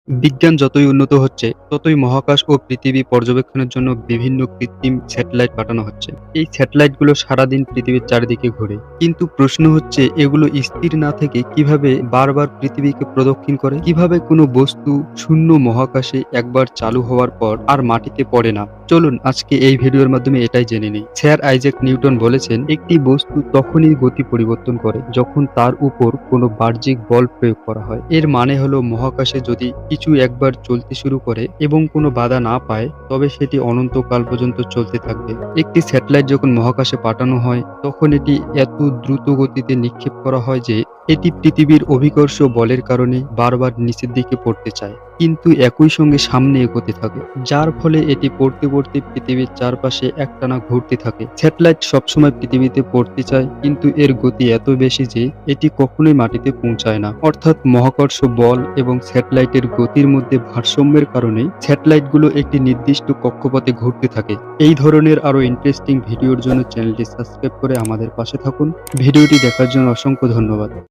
বিজ্ঞান যতই উন্নত হচ্ছে, ততই মহাকাশ ও পৃথিবী পর্যবেক্ষণের জন্য বিভিন্ন কৃত্রিম স্যাটেলাইট পাঠানো হচ্ছে। এই স্যাটেলাইটগুলো সারাদিন পৃথিবীর চারিদিকে ঘোরে। কিন্তু প্রশ্ন হচ্ছে, এগুলো স্থির না থেকে কিভাবে বারবার পৃথিবীকে প্রদক্ষিণ করে? কিভাবে কোনো বস্তু শূন্য মহাকাশে একবার চালু হওয়ার পর আর মাটিতে পড়ে না? চলুন আজকে এই ভিডিওর মাধ্যমে এটাই জেনে নিই। স্যার আইজ্যাক নিউটন বলেছেন, একটি বস্তু তখনই গতি পরিবর্তন করে যখন তার উপর কোনো বাহ্যিক বল প্রয়োগ করা হয়। এর মানে হলো, মহাকাশে যদি কিছু একবার চলতে শুরু করে এবং কোনো বাধা না পায়, তবে সেটি অনন্তকাল পর্যন্ত চলতে থাকবে। একটি স্যাটেলাইট যখন মহাকাশে পাঠানো হয়, তখন এটি এত দ্রুত গতিতে নিক্ষেপ করা হয় যে এটি পৃথিবীর অভিকর্ষ বলের কারণে বারবার নিচের দিকে পড়তে চায়, কিন্তু একই সঙ্গে সামনে এগোতে থাকে, যার ফলে এটি পড়তে পড়তে পৃথিবীর চারপাশে একটানা ঘুরতে থাকে। স্যাটেলাইট সবসময় পৃথিবীতে পড়তে চায়, কিন্তু এর গতি এত বেশি যে এটি কখনোই মাটিতে পৌঁছায় না। অর্থাৎ মহাকর্ষ বল এবং স্যাটেলাইটের গতির মধ্যে ভারসাম্যের কারণে স্যাটেলাইটগুলো একটি নির্দিষ্ট কক্ষপথে ঘুরতে থাকে। এই ধরনের আরো ইন্টারেস্টিং ভিডিওর জন্য চ্যানেলটি সাবস্ক্রাইব করে আমাদের পাশে থাকুন। ভিডিওটি দেখার জন্য অসংখ্য ধন্যবাদ।